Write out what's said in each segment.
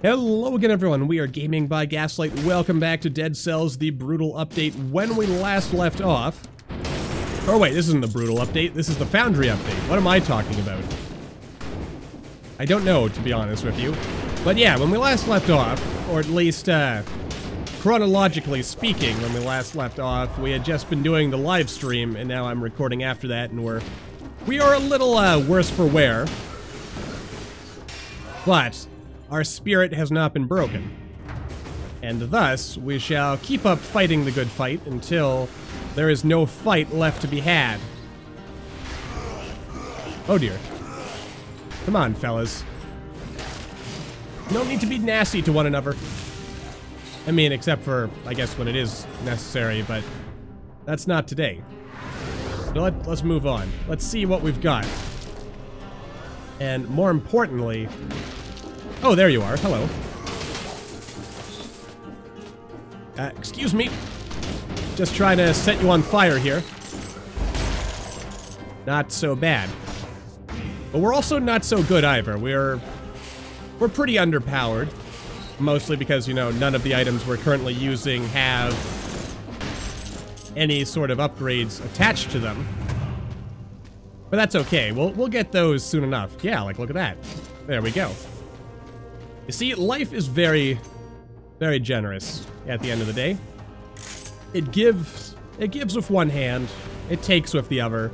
Hello again, everyone. We are Gaming by Gaslight. Welcome back to Dead Cells, the brutal update. When we last left off... Oh wait, this isn't the brutal update. This is the Foundry update. What am I talking about? I don't know, to be honest with you. But yeah, when we last left off, or at least, chronologically speaking, when we last left off, we had just been doing the live stream, and now I'm recording after that, and we are a little, worse for wear. But our spirit has not been broken. And thus, we shall keep up fighting the good fight until there is no fight left to be had. Oh dear. Come on, fellas. No need to be nasty to one another. I mean, except for, I guess, when it is necessary, but that's not today. So let's move on. Let's see what we've got. And more importantly... Oh, there you are. Hello. Excuse me. Just trying to set you on fire here. Not so bad. But we're also not so good either. We're pretty underpowered. Mostly because, you know, none of the items we're currently using have any sort of upgrades attached to them. But that's okay. We'll get those soon enough. Yeah, like, look at that. There we go. You see, life is very, very generous at the end of the day. It gives with one hand, it takes with the other.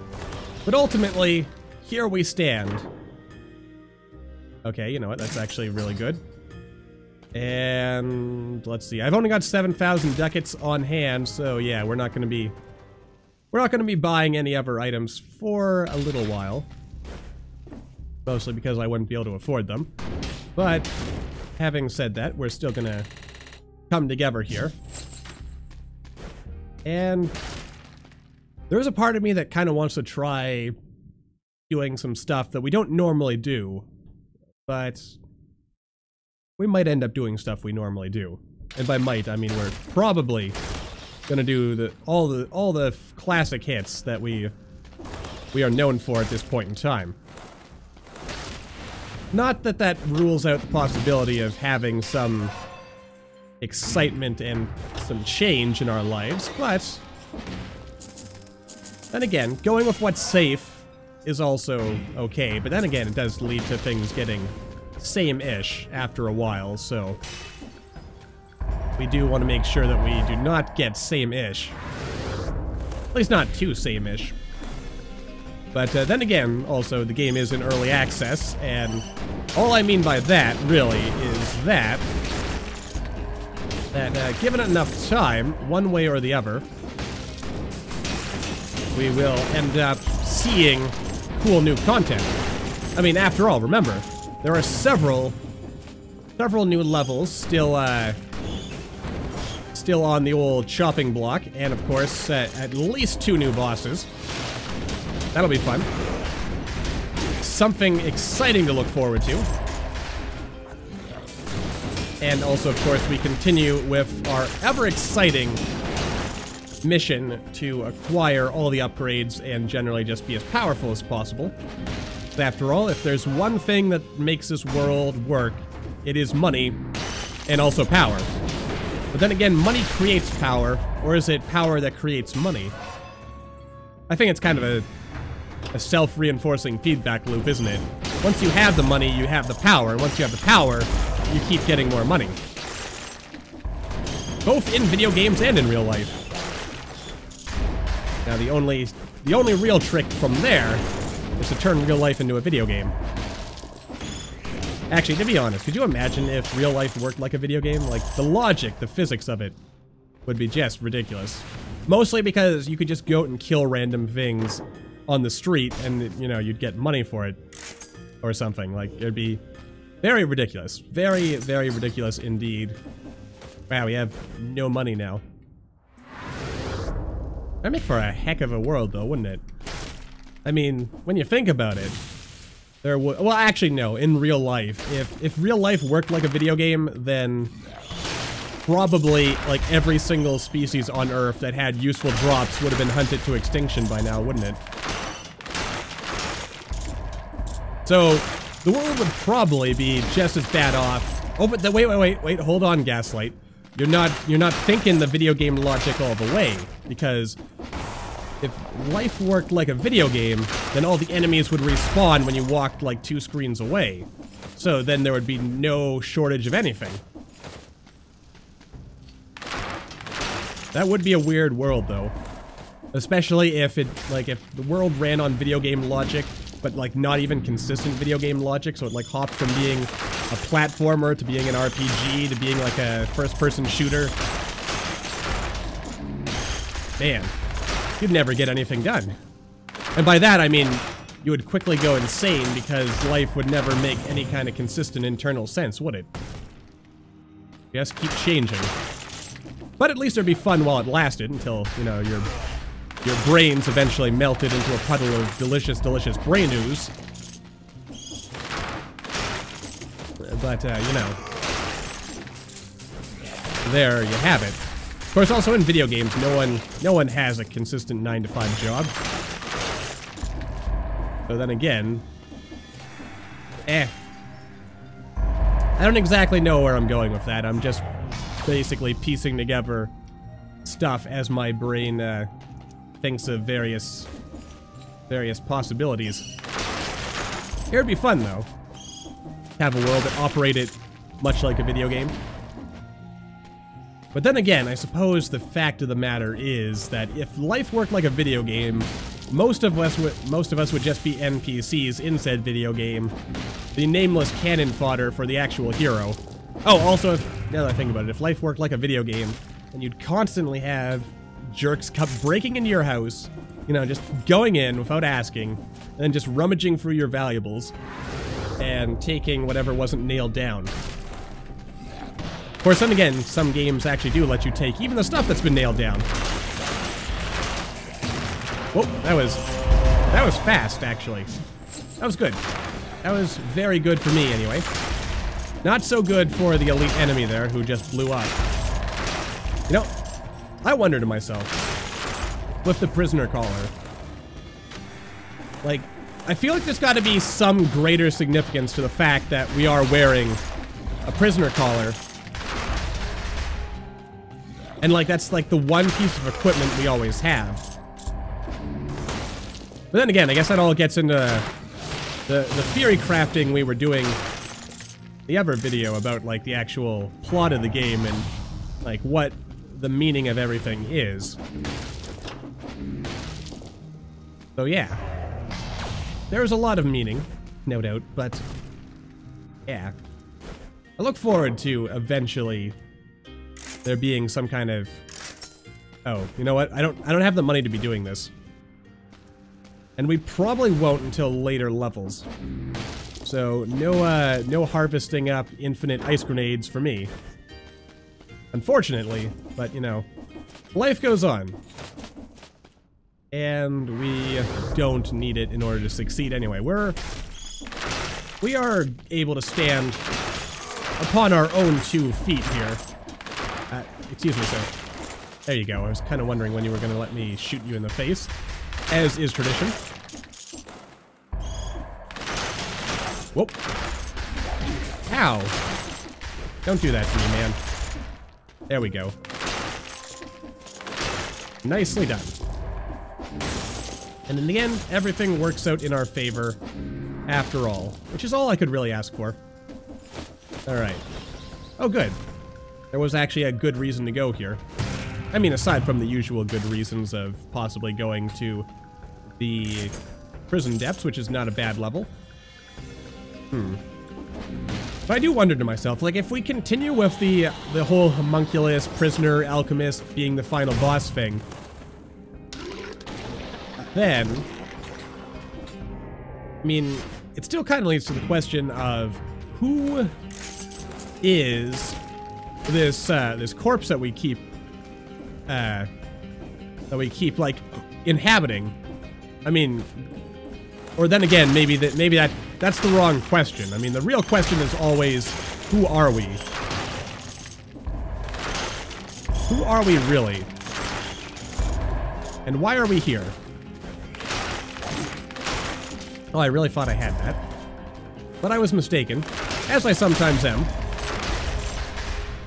But ultimately, here we stand. Okay, you know what? That's actually really good. And let's see. I've only got 7,000 ducats on hand, so yeah, we're not going to be buying any other items for a little while. Mostly because I wouldn't be able to afford them. But having said that, we're still going to come together here. And there's a part of me that kind of wants to try doing some stuff that we don't normally do, but we might end up doing stuff we normally do. And by might, I mean we're probably gonna do all the classic hits that we are known for at this point in time. Not that that rules out the possibility of having some excitement and some change in our lives, but then again, going with what's safe is also okay, but then again, it does lead to things getting same-ish after a while, so we do want to make sure that we do not get same-ish. At least not too same-ish. But then again, also, the game is in early access, and all I mean by that, really, is that given it enough time, one way or the other, we will end up seeing cool new content. I mean, after all, remember, there are several new levels still on the old chopping block, and of course, at least 2 new bosses. That'll be fun. Something exciting to look forward to. And also, of course, we continue with our ever-exciting mission to acquire all the upgrades and generally just be as powerful as possible. After all, if there's one thing that makes this world work, it is money and also power. But then again, money creates power, or is it power that creates money? I think it's kind of a self-reinforcing feedback loop, isn't it? Once you have the money, you have the power, and once you have the power, you keep getting more money. Both in video games and in real life. Now, the only real trick from there is to turn real life into a video game. Actually, to be honest, could you imagine if real life worked like a video game? Like, the logic, the physics of it would be just ridiculous. Mostly because you could just go out and kill random things on the street and, you know, you'd get money for it or something. Like, it'd be very ridiculous. Very, very ridiculous indeed. Wow, we have no money now. That'd make for a heck of a world, though, wouldn't it? I mean, when you think about it, there would... Well, actually, no. In real life, if real life worked like a video game, then probably, like, every single species on Earth that had useful drops would have been hunted to extinction by now, wouldn't it? So, the world would probably be just as bad off Oh, but wait, hold on, Gaslight. You're not thinking the video game logic all the way, because if life worked like a video game, then all the enemies would respawn when you walked like 2 screens away. So then there would be no shortage of anything. That would be a weird world, though. Especially if if the world ran on video game logic, but like not even consistent video game logic, so it like hopped from being a platformer to being an RPG to being like a first-person shooter. Man, you'd never get anything done. And by that, I mean, you would quickly go insane because life would never make any kind of consistent internal sense, would it? Just keep changing. But at least it'd be fun while it lasted until, you know, your brains eventually melted into a puddle of delicious, delicious brain ooze. But, you know, there you have it. Of course, also in video games, no one has a consistent 9-to-5 job. So then again, I don't exactly know where I'm going with that. I'm just basically piecing together stuff as my brain thinks of various possibilities. It would be fun, though. Have a world that operated much like a video game. But then again, I suppose the fact of the matter is that if life worked like a video game, most of us would just be NPCs in said video game, the nameless cannon fodder for the actual hero. Oh, also, now that I think about it, if life worked like a video game, and you'd constantly have jerks breaking into your house, you know, just going in without asking, and then just rummaging through your valuables, and taking whatever wasn't nailed down. Of course, then again, some games actually do let you take even the stuff that's been nailed down. Whoa, that was fast, actually. That was good. That was very good for me, anyway. Not so good for the elite enemy there, who just blew up. You know, I wonder to myself, with the prisoner collar, like, I feel like there's got to be some greater significance to the fact that we are wearing a prisoner collar. And, like, that's, like, the one piece of equipment we always have. But then again, I guess that all gets into the theory crafting we were doing the other video about, like, the actual plot of the game and, like, what the meaning of everything is. So, yeah. There's a lot of meaning, no doubt, but yeah. I look forward to eventually there being some kind of... Oh, you know what? I don't have the money to be doing this. And we probably won't until later levels. So no harvesting up infinite ice grenades for me. Unfortunately, but you know, life goes on. And we don't need it in order to succeed anyway. We are able to stand upon our own 2 feet here. Excuse me, sir. There you go. I was kind of wondering when you were going to let me shoot you in the face, as is tradition. Whoop. Ow. Don't do that to me, man. There we go. Nicely done. And in the end, everything works out in our favor after all, which is all I could really ask for. Alright. Oh, good. There was actually a good reason to go here. I mean, aside from the usual good reasons of possibly going to the prison depths, which is not a bad level. But I do wonder to myself, like, if we continue with the whole homunculus, prisoner, alchemist being the final boss thing, then, I mean, it still kind of leads to the question of who is this corpse that we keep like inhabiting. I mean, or then again, maybe that's the wrong question. I mean, the real question is always, who are we? Who are we really? And why are we here? Oh, I really thought I had that. But I was mistaken, as I sometimes am.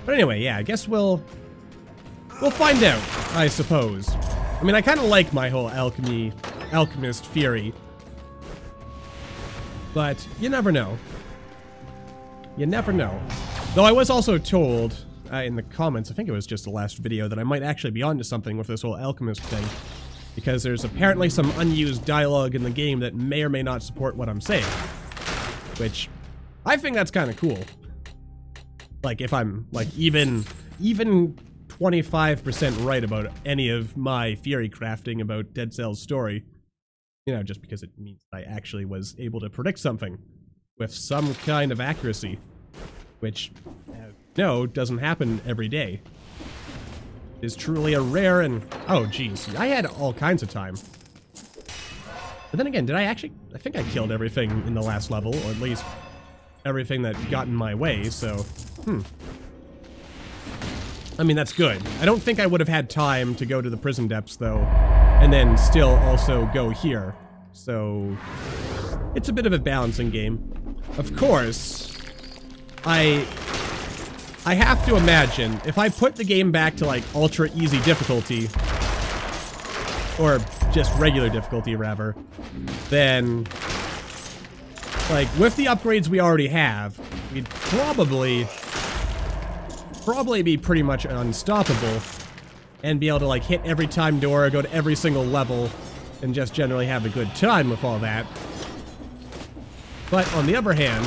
But anyway, yeah, I guess we'll find out, I suppose. I mean, I kind of like my whole alchemist theory. But you never know. You never know. Though I was also told in the comments, I think it was just the last video, that I might actually be onto something with this whole alchemist thing. Because there's apparently some unused dialogue in the game that may or may not support what I'm saying. Which, I think that's kind of cool. Like, if I'm, like, even 25% right about any of my theory crafting about Dead Cells' story. You know, just because it means I actually was able to predict something with some kind of accuracy. Which, no, doesn't happen every day. It is truly a rare and... Oh, geez. I had all kinds of time. But then again, did I actually... I think I killed everything in the last level, or at least everything that got in my way, so... I mean, that's good. I don't think I would have had time to go to the prison depths, though, and then still also go here. So, it's a bit of a balancing game. Of course, I have to imagine, if I put the game back to, like, ultra easy difficulty, or just regular difficulty, rather, then, like, with the upgrades we already have, we'd probably be pretty much unstoppable and be able to, like, hit every time door, go to every single level, and just generally have a good time with all that. But on the other hand,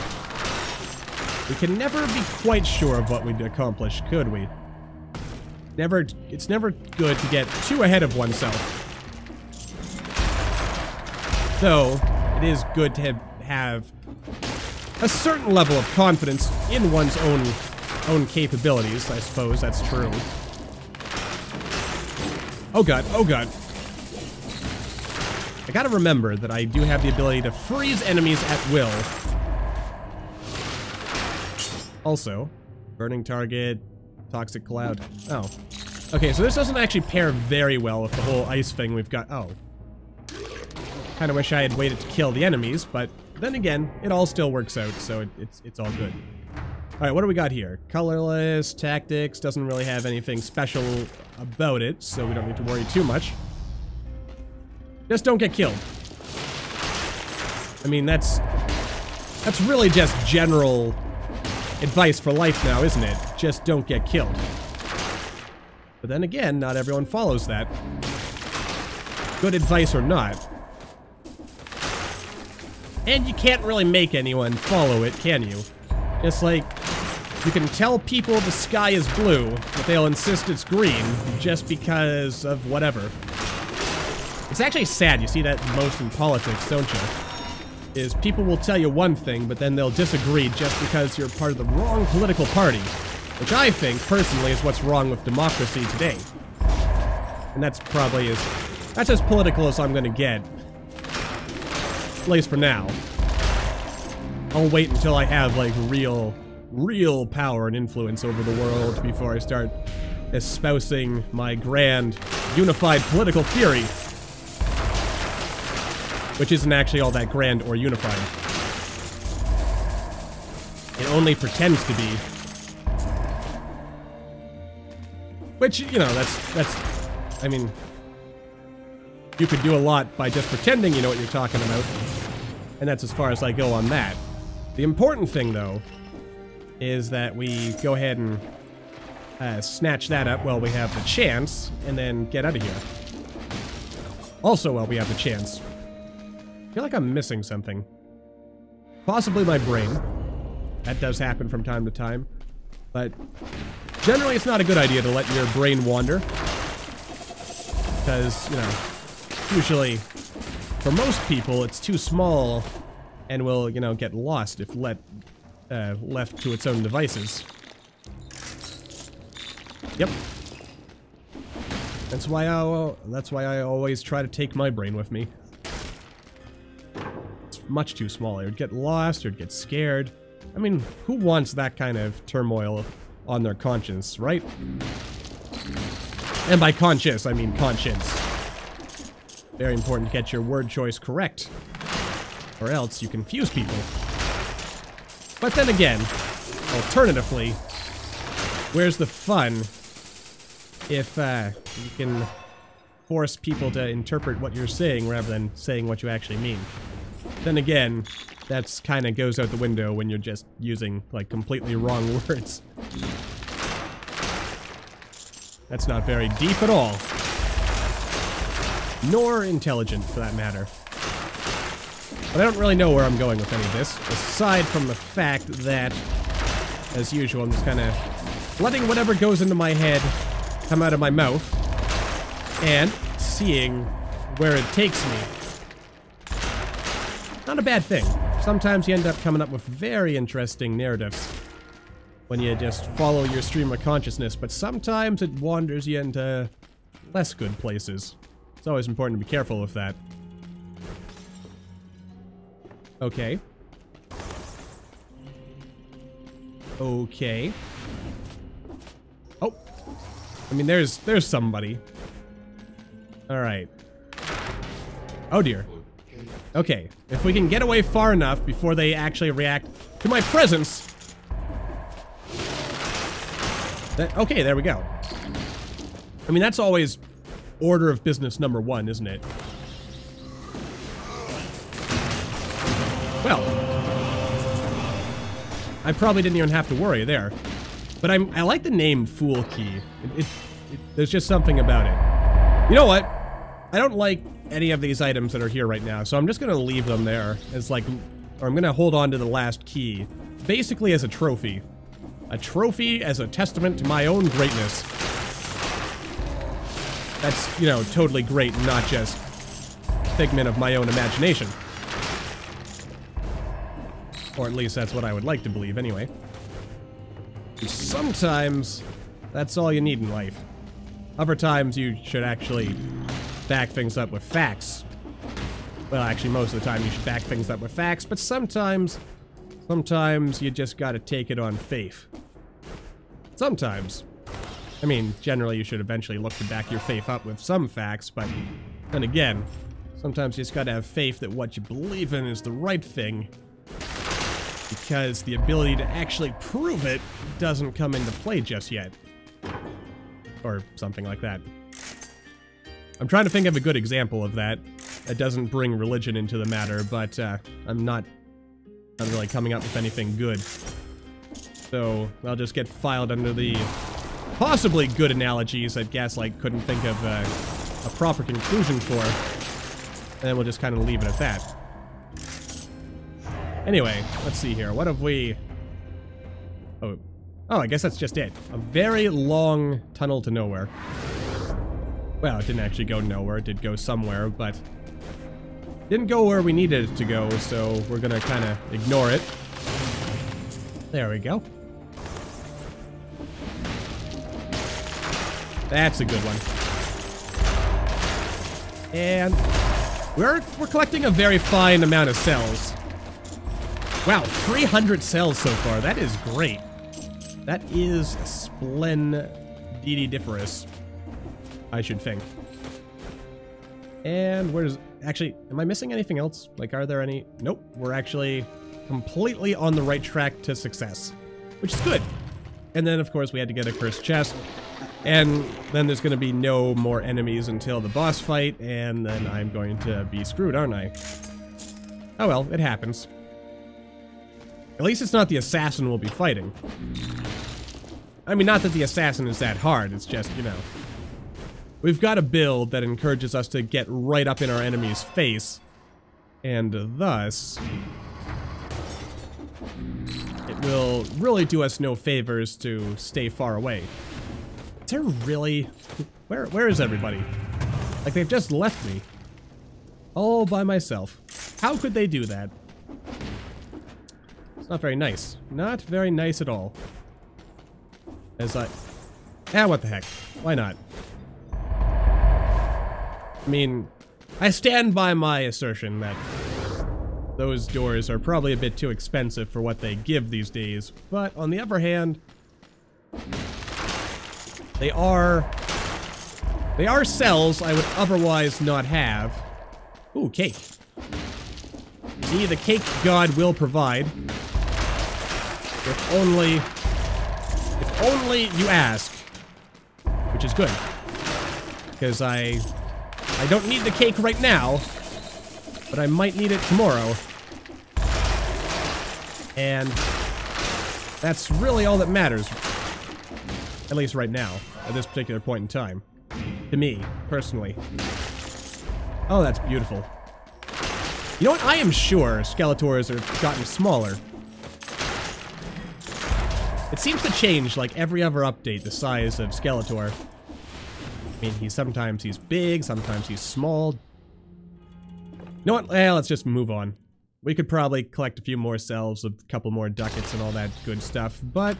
we can never be quite sure of what we'd accomplish, could we? It's never good to get too ahead of oneself. Though, it is good to have a certain level of confidence in one's own capabilities, I suppose that's true. Oh god, oh god. I gotta remember that I do have the ability to freeze enemies at will. Also, burning target, toxic cloud. Oh. Okay, so this doesn't actually pair very well with the whole ice thing we've got. Oh. Kinda wish I had waited to kill the enemies, but then again, it all still works out, so it's all good. Alright, what do we got here? Colorless, tactics, doesn't really have anything special about it, so we don't need to worry too much. Just don't get killed. I mean, that's really just general advice for life now, isn't it? Just don't get killed. But then again, not everyone follows that. Good advice or not. And you can't really make anyone follow it, can you? Just like, you can tell people the sky is blue, but they'll insist it's green just because of whatever. It's actually sad, you see that most in politics, don't you? Is people will tell you one thing, but then they'll disagree just because you're part of the wrong political party. Which I think, personally, is what's wrong with democracy today. And that's probably that's as political as I'm gonna get. At least for now. I'll wait until I have, like, real power and influence over the world before I start espousing my grand, unified political theory. Which isn't actually all that grand or unified. It only pretends to be. Which, you know, that's, I mean, you could do a lot by just pretending you know what you're talking about. And that's as far as I go on that. The important thing, though, is that we go ahead and snatch that up while we have the chance, and then get out of here. Also while we have the chance. I feel like I'm missing something. Possibly my brain. That does happen from time to time. But generally it's not a good idea to let your brain wander. Because, you know, usually, for most people, it's too small and will, you know, get lost if left to its own devices. Yep. That's why I always try to take my brain with me. It's much too small. It would get lost, or it'd get scared. I mean, who wants that kind of turmoil on their conscience, right? And by conscious, I mean conscience. Very important to get your word choice correct, or else you confuse people. But then again, alternatively, where's the fun if you can force people to interpret what you're saying rather than saying what you actually mean? Then again, that's kind of goes out the window when you're just using, like, completely wrong words. That's not very deep at all. Nor intelligent, for that matter. But I don't really know where I'm going with any of this, aside from the fact that, as usual, I'm just kind of letting whatever goes into my head come out of my mouth, and seeing where it takes me. Not a bad thing. Sometimes you end up coming up with very interesting narratives when you just follow your stream of consciousness, but sometimes it wanders you into less good places. It's always important to be careful with that. Okay. Okay. Oh. I mean, there's somebody. Alright. Oh dear. Okay, if we can get away far enough before they actually react to my presence... Okay, there we go. I mean, that's always order of business number one, isn't it? Well, I probably didn't even have to worry there. But I like the name Fool Key. There's just something about it. You know what? I don't like any of these items that are here right now, so I'm just gonna leave them there as like, or I'm gonna hold on to the last key, basically as a trophy. A trophy as a testament to my own greatness. That's, you know, totally great, not just figment of my own imagination. Or at least that's what I would like to believe, anyway. And sometimes, that's all you need in life. Other times, you should actually back things up with facts. Well, actually, most of the time you should back things up with facts, but sometimes you just gotta take it on faith. Sometimes. I mean, generally you should eventually look to back your faith up with some facts, but then again, sometimes you just gotta have faith that what you believe in is the right thing, because the ability to actually prove it doesn't come into play just yet. Or something like that. I'm trying to think of a good example of that. That doesn't bring religion into the matter, but I'm not really coming up with anything good. So I'll just get filed under the possibly good analogies that Gaslight couldn't think of a proper conclusion for. And then we'll just kind of leave it at that. Anyway, let's see here. What have we... Oh, I guess that's just it. A very long tunnel to nowhere. Well, it didn't actually go nowhere. It did go somewhere, but didn't go where we needed it to go, so we're gonna kind of ignore it. There we go. That's a good one. And we're collecting a very fine amount of cells. Wow, 300 cells so far. That is great. That is splendidiferous, I should think. And where's... Actually, am I missing anything else? Like, are there any... Nope, we're actually completely on the right track to success, which is good. And then, of course, we had to get a cursed chest. And then there's going to be no more enemies until the boss fight, and then I'm going to be screwed, aren't I? Oh well, it happens. At least it's not the assassin we'll be fighting. I mean, not that the assassin is that hard, it's just, you know... We've got a build that encourages us to get right up in our enemy's face, and thus... it will really do us no favors to stay far away. Is there really... Where is everybody? Like, they've just left me. All by myself. How could they do that? It's not very nice. Not very nice at all. As I... Ah, what the heck. Why not? I mean, I stand by my assertion that those doors are probably a bit too expensive for what they give these days, but on the other hand, they are cells I would otherwise not have. Ooh, cake. See, the cake god will provide. If only you ask. Which is good. Because I don't need the cake right now, but I might need it tomorrow. And that's really all that matters. At least right now, at this particular point in time. To me, personally. Oh, that's beautiful. You know what? I am sure Skeletors have gotten smaller. It seems to change, like, every other update, the size of Skeletor. I mean, sometimes he's big, sometimes he's small. You know what? Well, let's just move on. We could probably collect a few more cells, a couple more ducats and all that good stuff, but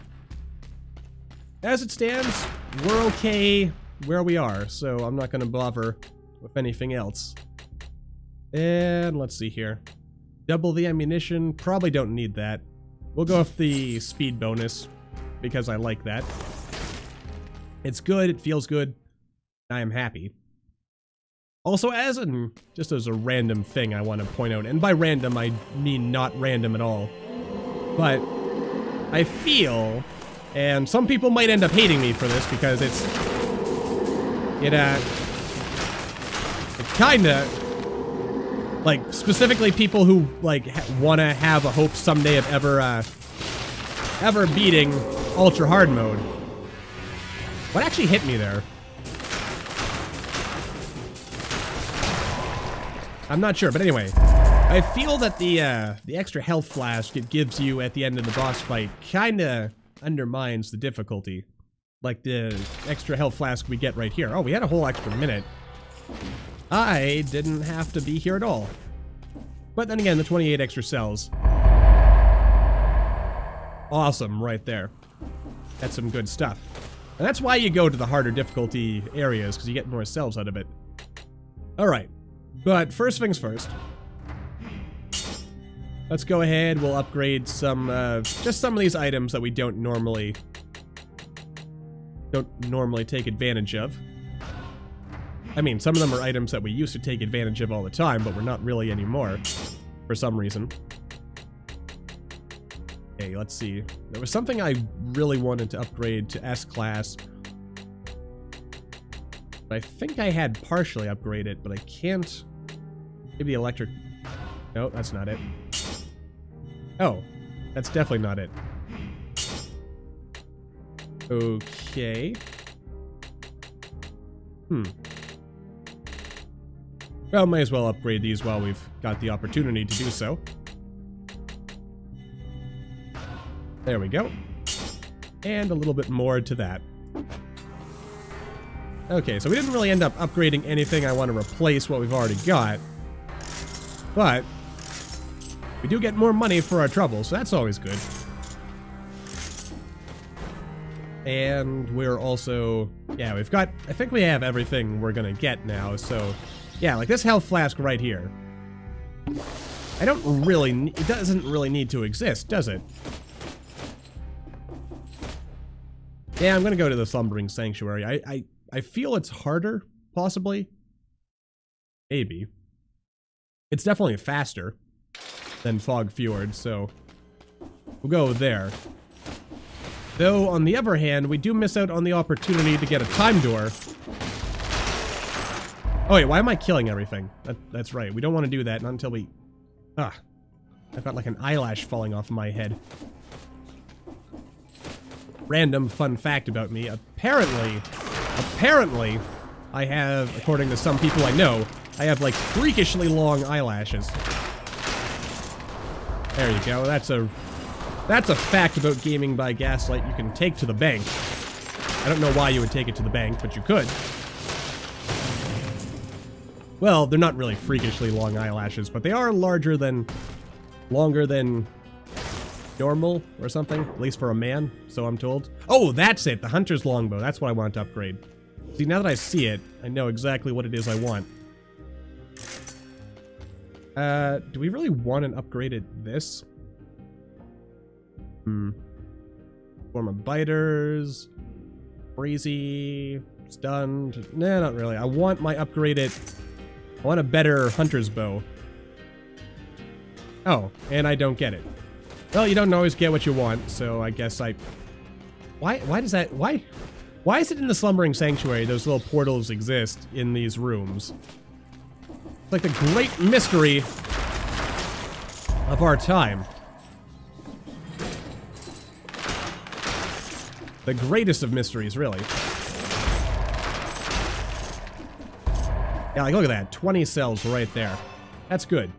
as it stands, we're okay where we are, so I'm not going to bother with anything else. And let's see here. Double the ammunition, probably don't need that. We'll go with the speed bonus, because I like that. It's good, it feels good, I am happy. Also, just as a random thing I want to point out, and by random I mean not random at all, but I feel, and some people might end up hating me for this because it kinda, like, specifically people who, like, want to have a hope someday of ever beating Ultra Hard Mode. What actually hit me there? I'm not sure, but anyway, I feel that the extra health flask it gives you at the end of the boss fight kinda undermines the difficulty. Like the extra health flask we get right here. Oh, we had a whole extra minute. I didn't have to be here at all. But then again, the 28 extra cells. Awesome, right there. That's some good stuff. And that's why you go to the harder difficulty areas, because you get more cells out of it. Alright. But first things first. Let's go ahead, we'll upgrade some, just some of these items that we don't normally take advantage of. I mean, some of them are items that we used to take advantage of all the time, but we're not really anymore, for some reason. Okay, let's see. There was something I really wanted to upgrade to S-Class. I think I had partially upgraded, but I can't. Maybe the electric. No, that's not it. Oh, that's definitely not it. Okay. Well, might as well upgrade these while we've got the opportunity to do so. There we go. And a little bit more to that. Okay, so we didn't really end up upgrading anything I want to replace what we've already got. But we do get more money for our trouble, so that's always good. And we're also... yeah, we've got... I think we have everything we're gonna get now, so... yeah, like this health flask right here. I don't really... it doesn't really need to exist, does it? Yeah, I'm gonna go to the Slumbering Sanctuary. I feel it's harder, possibly. Maybe. It's definitely faster than Fog Fjord, so we'll go there. Though, on the other hand, we do miss out on the opportunity to get a time door. Oh wait, why am I killing everything? That's right, we don't want to do that, not until we... ah. I've got like an eyelash falling off my head. Random fun fact about me. Apparently, I have, according to some people I know, I have like freakishly long eyelashes. There you go. That's a fact about GamingByGaslight you can take to the bank. I don't know why you would take it to the bank, but you could. Well, they're not really freakishly long eyelashes, but they are longer than normal or something, at least for a man, so I'm told. Oh, that's it, the Hunter's Longbow. That's what I want to upgrade. See, now that I see it, I know exactly what it is I want. Do we really want an upgraded this? Form of biters, crazy, stunned. Nah, not really. I want my upgraded... I want a better Hunter's Bow. Oh, and I don't get it. Well, you don't always get what you want, so I guess Why does that... Why is it in the Slumbering Sanctuary those little portals exist in these rooms? It's like the great mystery of our time. The greatest of mysteries, really. Yeah, like, look at that. 20 cells right there. That's good.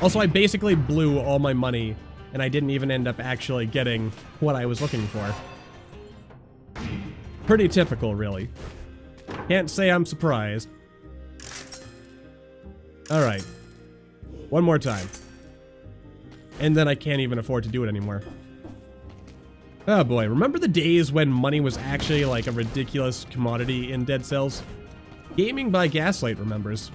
Also, I basically blew all my money, and I didn't even end up actually getting what I was looking for. Pretty typical, really. Can't say I'm surprised. Alright. One more time. And then I can't even afford to do it anymore. Oh boy, remember the days when money was actually like a ridiculous commodity in Dead Cells? GamingByGaslight remembers.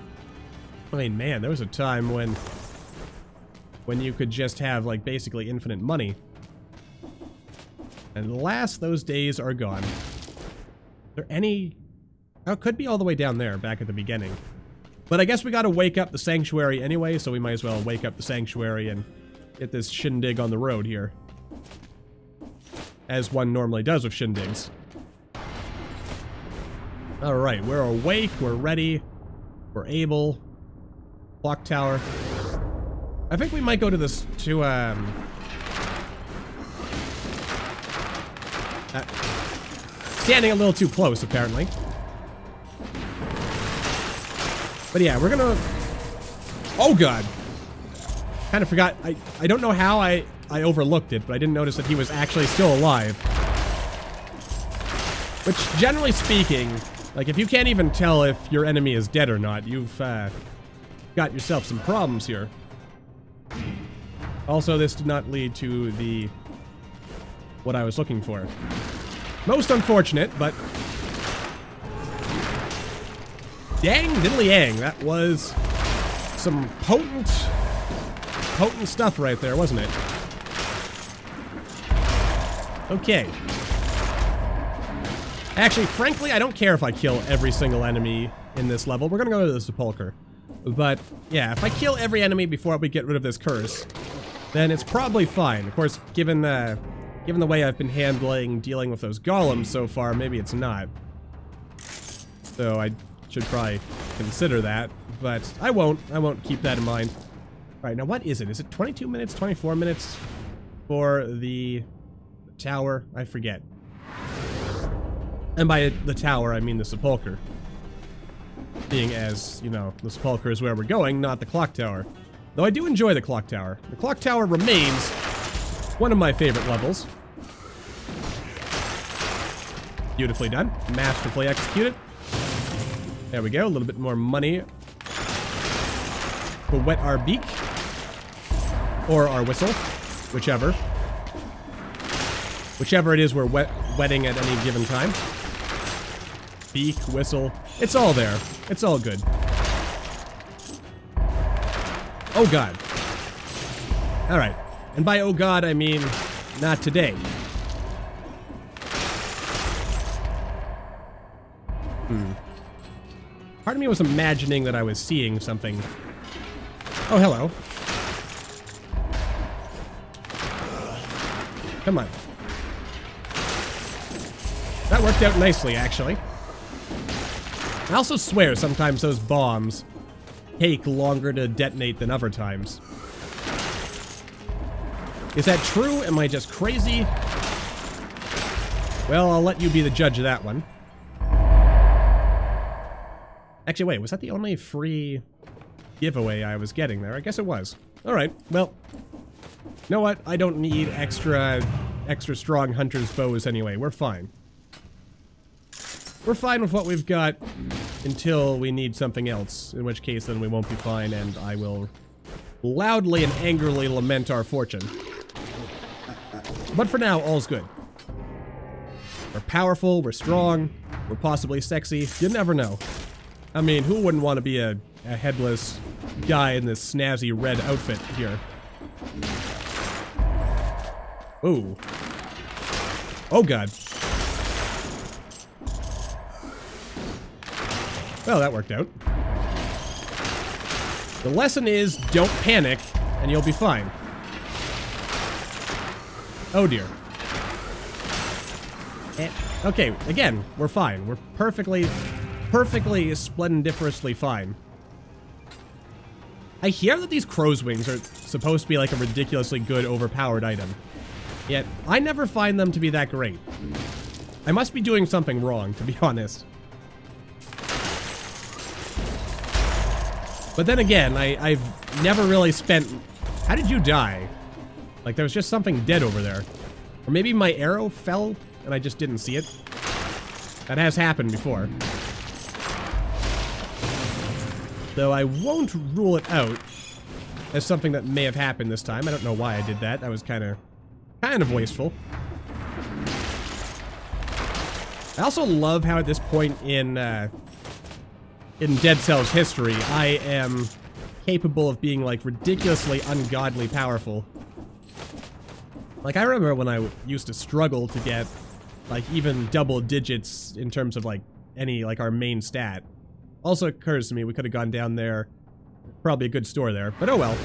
I mean, man, there was a time when you could just have, like, basically infinite money. And alas, those days are gone. Is there any... Oh, it could be all the way down there, back at the beginning. But I guess we gotta wake up the Sanctuary anyway, so we might as well wake up the Sanctuary and get this shindig on the road here. As one normally does with shindigs. Alright, we're awake, we're ready, we're able. Clock tower. I think we might go to this, standing a little too close, apparently. But yeah, we're gonna... Oh god! Kind of forgot, I don't know how I overlooked it, but I didn't notice that he was actually still alive. Which, generally speaking... Like, if you can't even tell if your enemy is dead or not, you've, got yourself some problems here. Also, this did not lead to the... what I was looking for. Most unfortunate, but... Dang diddly yang, that was... some potent stuff right there, wasn't it? Okay. Actually, frankly, I don't care if I kill every single enemy in this level. We're gonna go to the sepulcher. But, yeah, if I kill every enemy before we get rid of this curse, then it's probably fine. Of course, given the way I've been dealing with those golems so far, maybe it's not. So I should probably consider that, but I won't keep that in mind. Alright, now what is it? Is it 22 minutes, 24 minutes for the tower? I forget. And by the tower, I mean the sepulcher. Being as, you know, the sepulcher is where we're going, not the clock tower. Though I do enjoy the clock tower. The clock tower remains one of my favorite levels. Beautifully done. Masterfully executed. There we go. A little bit more money. We'll wet our beak. Or our whistle. Whichever. Whichever it is we're wetting at any given time. Beak, whistle. It's all there. It's all good. Oh god. Alright. And by oh god, I mean not today. Part of me was imagining that I was seeing something. Oh, hello. Come on. That worked out nicely, actually. I also swear sometimes those bombs take longer to detonate than other times. Is that true? Am I just crazy? Well, I'll let you be the judge of that one. Actually, wait, was that the only free giveaway I was getting there? I guess it was. Alright, well, you know what? I don't need extra strong hunter's bows anyway. We're fine. We're fine with what we've got until we need something else, in which case then we won't be fine, and I will loudly and angrily lament our fortune. But for now, all's good. We're powerful, we're strong, we're possibly sexy. You never know. I mean, who wouldn't want to be a headless guy in this snazzy red outfit here? Ooh. Oh god. Well, that worked out. The lesson is, don't panic, and you'll be fine. Oh dear. Okay, again, we're fine. We're perfectly splendiferously fine. I hear that these crow's wings are supposed to be like a ridiculously good overpowered item. Yet, I never find them to be that great. I must be doing something wrong, to be honest. But then again, I've never really spent... How did you die? Like, there was just something dead over there. Or maybe my arrow fell and I just didn't see it. That has happened before. Though I won't rule it out as something that may have happened this time. I don't know why I did that. That was kind of wasteful. I also love how at this point in Dead Cells history, I am capable of being, like, ridiculously ungodly powerful. Like, I remember when I used to struggle to get, like, even double digits in terms of, like, any, like, our main stat. Also occurs to me we could have gone down there. Probably a good store there, but oh well.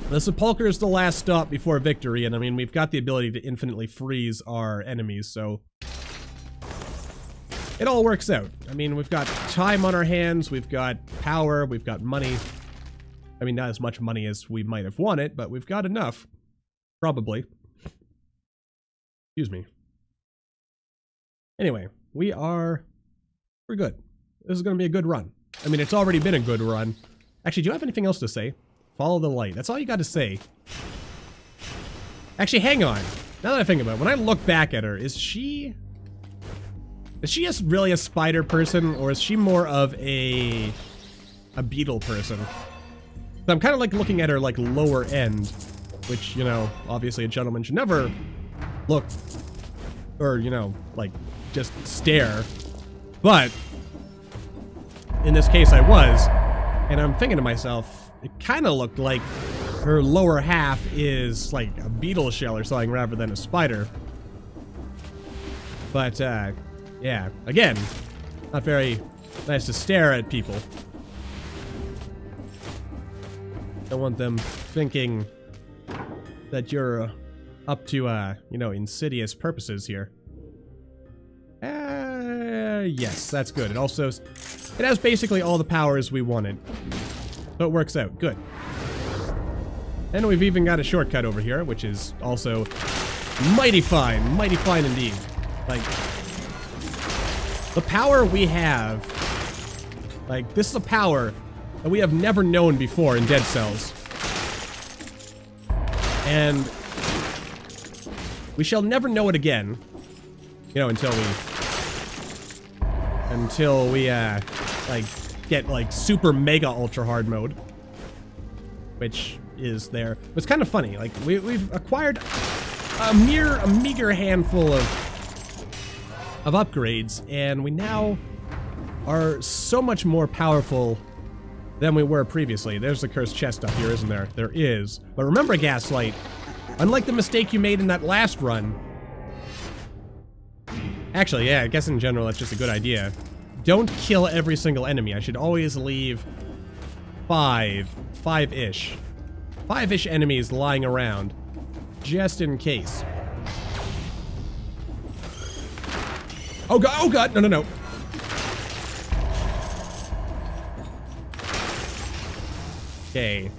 The Sepulchre is the last stop before victory, and I mean, we've got the ability to infinitely freeze our enemies, so... It all works out. I mean, we've got time on our hands, we've got power, we've got money. I mean, not as much money as we might have wanted, but we've got enough. Probably. Excuse me. Anyway, we're good. This is going to be a good run. I mean, it's already been a good run. Actually, do you have anything else to say? Follow the light. That's all you got to say. Actually, hang on. Now that I think about it, when I look back at her, is she really a spider person, or is she more of a beetle person? So I'm kind of like looking at her like lower end, which, you know, obviously a gentleman should never look, or, you know, like just stare. But in this case I was, and I'm thinking to myself, it kind of looked like her lower half is like a beetle shell or something rather than a spider. But, yeah, again, not very nice to stare at people. Don't want them thinking that you're up to, you know, insidious purposes here. Yes, that's good. It also, it has basically all the powers we wanted. So it works out. Good. And we've even got a shortcut over here, which is also mighty fine indeed. Like, the power we have, like, this is a power that we have never known before in Dead Cells. And we shall never know it again, you know, until we, like, get, like, super mega ultra hard mode, which is there. It's kind of funny, like, we've acquired a meager handful of upgrades, and we now are so much more powerful than we were previously. There's the cursed chest up here, isn't there? There is. But remember, Gaslight, unlike the mistake you made in that last run... Actually, yeah, I guess in general that's just a good idea. Don't kill every single enemy. I should always leave five-ish enemies lying around, just in case. Oh god, no. Okay.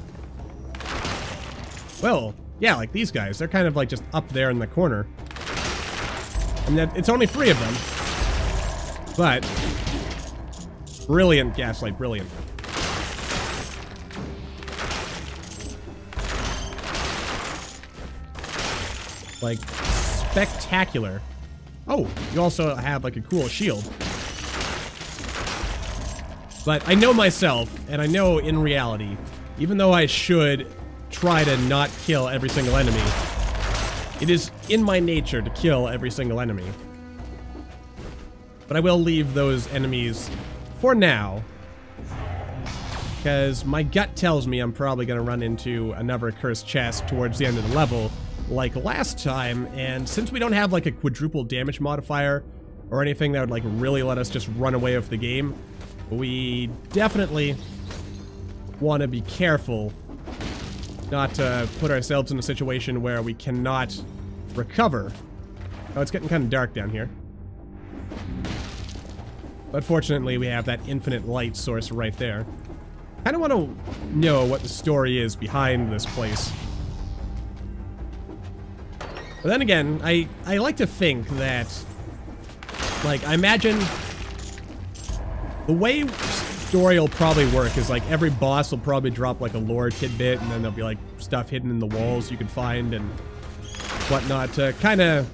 Well, yeah, like these guys, they're kind of like just up there in the corner. I mean, it's only 3 of them. But, brilliant, Gaslight, brilliant. Like, spectacular. Oh, you also have, like, a cool shield. But I know myself, and I know in reality, even though I should try to not kill every single enemy, it is in my nature to kill every single enemy. But I will leave those enemies for now, because my gut tells me I'm probably going to run into another cursed chest towards the end of the level, like last time, and since we don't have like a quadruple damage modifier or anything that would like really let us just run away with the game, we definitely want to be careful not to put ourselves in a situation where we cannot recover Oh, it's getting kind of dark down here. But fortunately, we have that infinite light source right there. I kind of want to know what the story is behind this place. But then again, I like to think that, like, I imagine the way story will probably work is, like, every boss will probably drop, like, a lore tidbit, and then there'll be, like, stuff hidden in the walls you can find and whatnot to kind of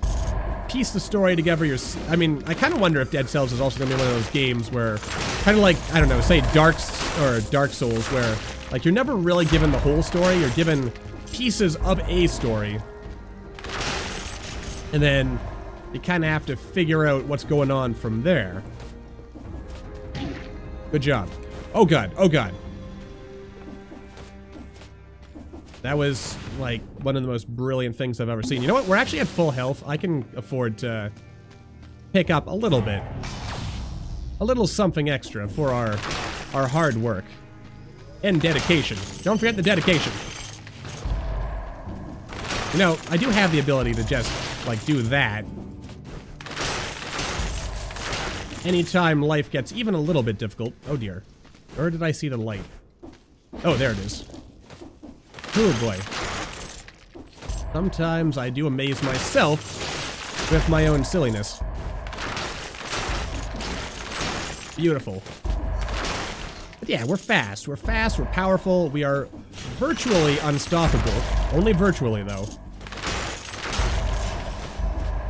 piece the story together. I mean, I kind of wonder if Dead Cells is also going to be one of those games where, kind of like, I don't know, say Dark Souls, where, like, you're never really given the whole story. You're given pieces of a story. And then you kind of have to figure out what's going on from there. Good job. Oh god, oh god. That was, like, one of the most brilliant things I've ever seen. You know what? We're actually at full health. I can afford to pick up a little bit. A little something extra for our hard work. And dedication. Don't forget the dedication. You know, I do have the ability to just, like, do that. Anytime life gets even a little bit difficult. Oh dear. Where did I see the light? Oh, there it is. Oh boy. Sometimes I do amaze myself with my own silliness. Beautiful. But yeah, we're fast. We're fast, we're powerful, we are virtually unstoppable. Only virtually, though.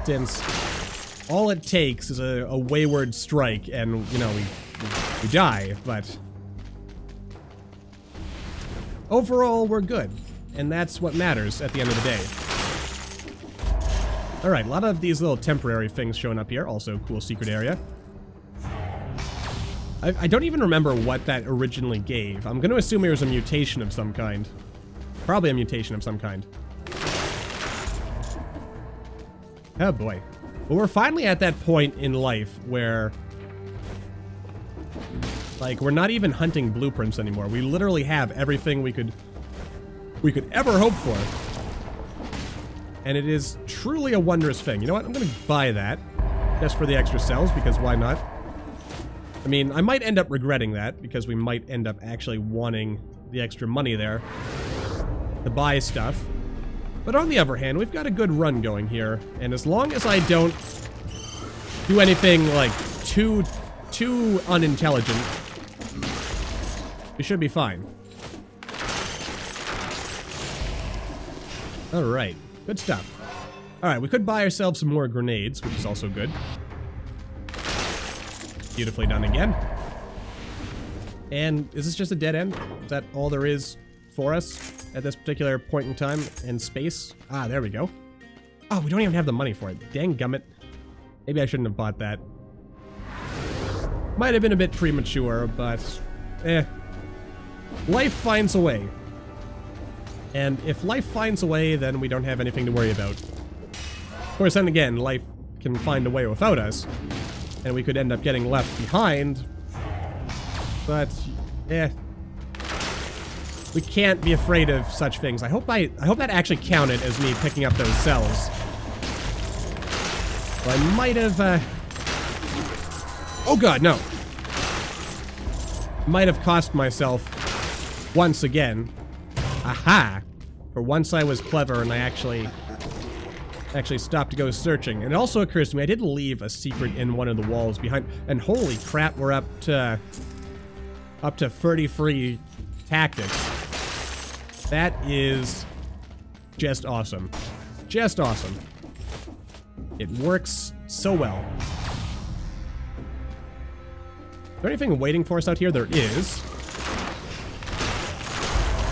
Since all it takes is a wayward strike and, you know, we die, but overall, we're good. And that's what matters at the end of the day. Alright, a lot of these little temporary things showing up here. Also, cool secret area. I don't even remember what that originally gave. I'm going to assume it was a mutation of some kind. Probably a mutation of some kind. Oh boy. Well, we're finally at that point in life where, like, we're not even hunting blueprints anymore. We literally have everything we could ever hope for. And it is truly a wondrous thing. You know what? I'm going to buy that just for the extra cells, because why not? I mean, I might end up regretting that, because we might end up actually wanting the extra money there to buy stuff. But on the other hand, we've got a good run going here, and as long as I don't do anything, like, too unintelligent, we should be fine. Alright, good stuff. Alright, we could buy ourselves some more grenades, which is also good. Beautifully done again. And is this just a dead end? Is that all there is for us at this particular point in time and space? Ah, there we go. Oh, we don't even have the money for it. Dang gummit. Maybe I shouldn't have bought that. Might have been a bit premature, but life finds a way. And if life finds a way, then we don't have anything to worry about. Of course, then again, life can find a way without us, and we could end up getting left behind. But, we can't be afraid of such things. I hope that actually counted as me picking up those cells. Well, I might have, oh god, no. Might have cost myself once again. Aha! For once I was clever and I actually stopped to go searching. And it also occurs to me I did leave a secret in one of the walls behind. And holy crap, we're up to 33 tactics. That is just awesome. Just awesome. It works so well. Is there anything waiting for us out here? There is.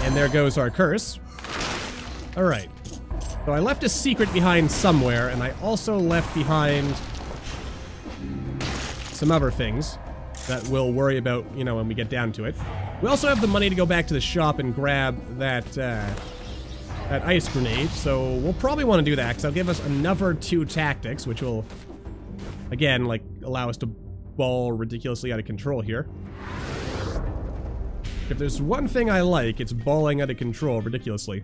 And there goes our curse. Alright. So I left a secret behind somewhere, and I also left behind some other things that we'll worry about, you know, when we get down to it. We also have the money to go back to the shop and grab that ice grenade, so we'll probably want to do that, because that'll give us another 2 tactics, which will, again, like, allow us to ball ridiculously out of control here. If there's one thing I like, it's balling out of control ridiculously.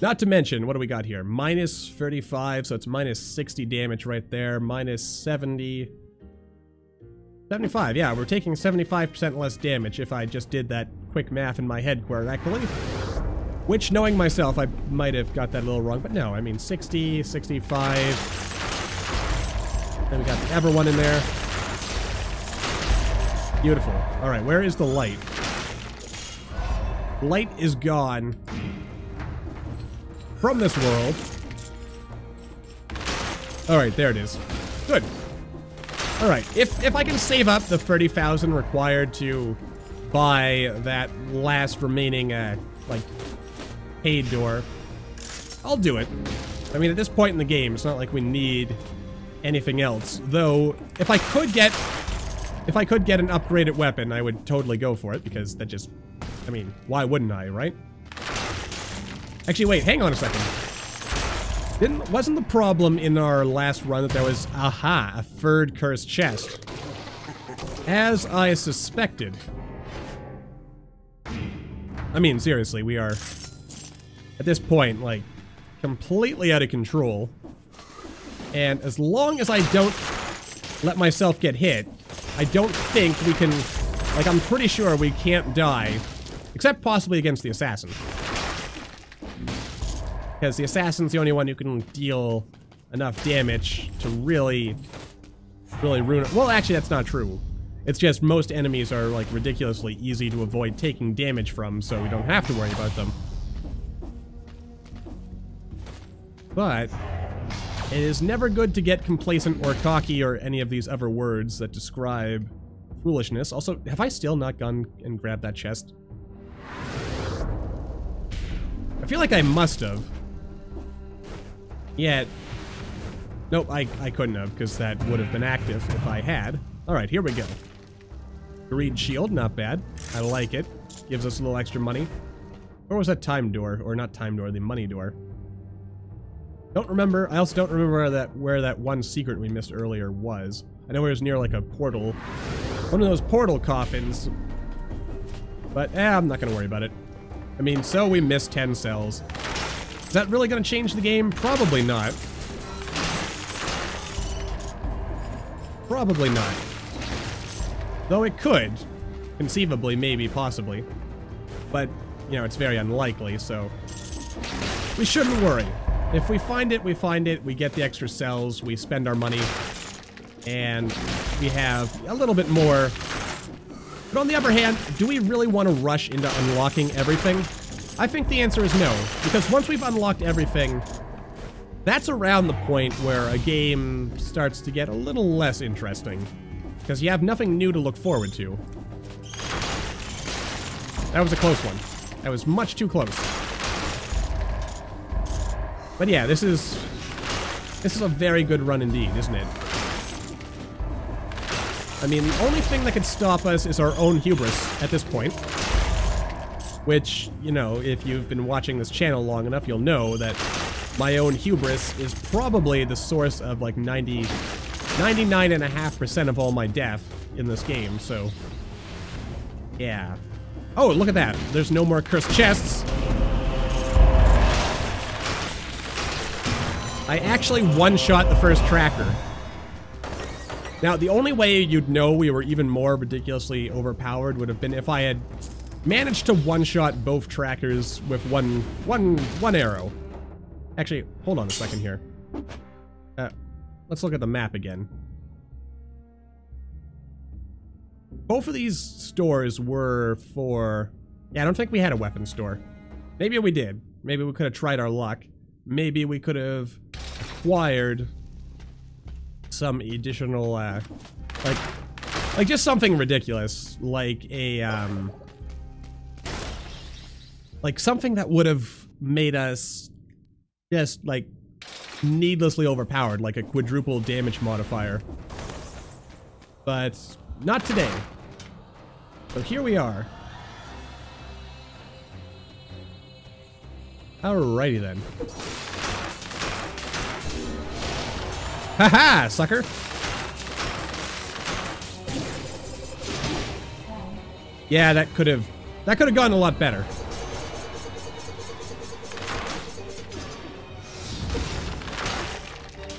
Not to mention, what do we got here? Minus 35, so it's minus 60 damage right there. Minus 70. 75, yeah, we're taking 75% less damage if I just did that quick math in my head correctly. Which, knowing myself, I might have got that a little wrong, but no, I mean 60, 65. Then we got the ever one in there. Beautiful. Alright, where is the light? Light is gone from this world. Alright, there it is. Good. Alright, if I can save up the 30,000 required to buy that last remaining, like, paid door, I'll do it. I mean, at this point in the game, it's not like we need anything else. Though, if I could get an upgraded weapon, I would totally go for it, because that just, I mean, why wouldn't I, right? Actually, wait, hang on a second. Wasn't the problem in our last run that there was, aha, a third cursed chest? As I suspected. I mean, seriously, we are, at this point, like, completely out of control. And as long as I don't let myself get hit, I don't think we can, like, I'm pretty sure we can't die, except possibly against the assassin. Because the assassin's the only one who can deal enough damage to really ruin it. Well, actually, that's not true. It's just most enemies are, like, ridiculously easy to avoid taking damage from, so we don't have to worry about them. But it is never good to get complacent or cocky or any of these other words that describe foolishness. Also, have I still not gone and grabbed that chest? I feel like I must have. Yet, nope, I couldn't have, because that would have been active if I had. Alright, here we go. Greed shield, not bad. I like it. Gives us a little extra money. Or was that time door? Or not time door, the money door. Don't remember. I also don't remember where that one secret we missed earlier was. I know it was near, like, a portal. One of those portal coffins. But, I'm not gonna worry about it. I mean, so we missed 10 cells. Is that really going to change the game? Probably not. Probably not. Though it could. Conceivably, maybe, possibly. But, you know, it's very unlikely, so we shouldn't worry. If we find it, we find it. We get the extra cells. We spend our money. And we have a little bit more. But on the other hand, do we really want to rush into unlocking everything? I think the answer is no, because once we've unlocked everything, that's around the point where a game starts to get a little less interesting, because you have nothing new to look forward to. That was a close one. That was much too close. But yeah, this is a very good run indeed, isn't it? I mean, the only thing that could stop us is our own hubris at this point. Which, you know, if you've been watching this channel long enough, you'll know that my own hubris is probably the source of, like, 99.5% of all my death in this game, so yeah. Oh, look at that. There's no more cursed chests. I actually one-shot the first tracker. Now, the only way you'd know we were even more ridiculously overpowered would have been if I had managed to one-shot both trackers with one arrow. Actually, hold on a second here. Let's look at the map again. Both of these stores were for... Yeah, I don't think we had a weapon store. Maybe we did. Maybe we could have tried our luck. Maybe we could have acquired some additional, like just something ridiculous, like a, like something that would have made us just, like, needlessly overpowered, like a quadruple damage modifier. But not today. So here we are. Alrighty then. Haha, sucker! Yeah, that could have gone a lot better.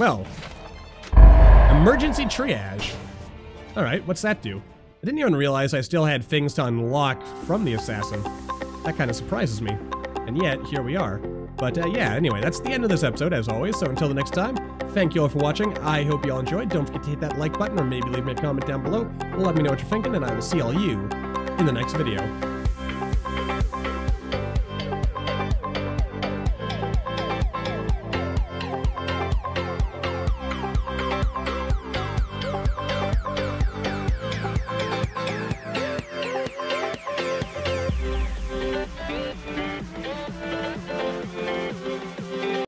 Well, emergency triage. Alright, what's that do? I didn't even realize I still had things to unlock from the assassin. That kind of surprises me. And yet, here we are. But yeah, anyway, that's the end of this episode, as always. So until the next time, thank you all for watching. I hope you all enjoyed. Don't forget to hit that like button, or maybe leave me a comment down below. Let me know what you're thinking, and I will see all you in the next video.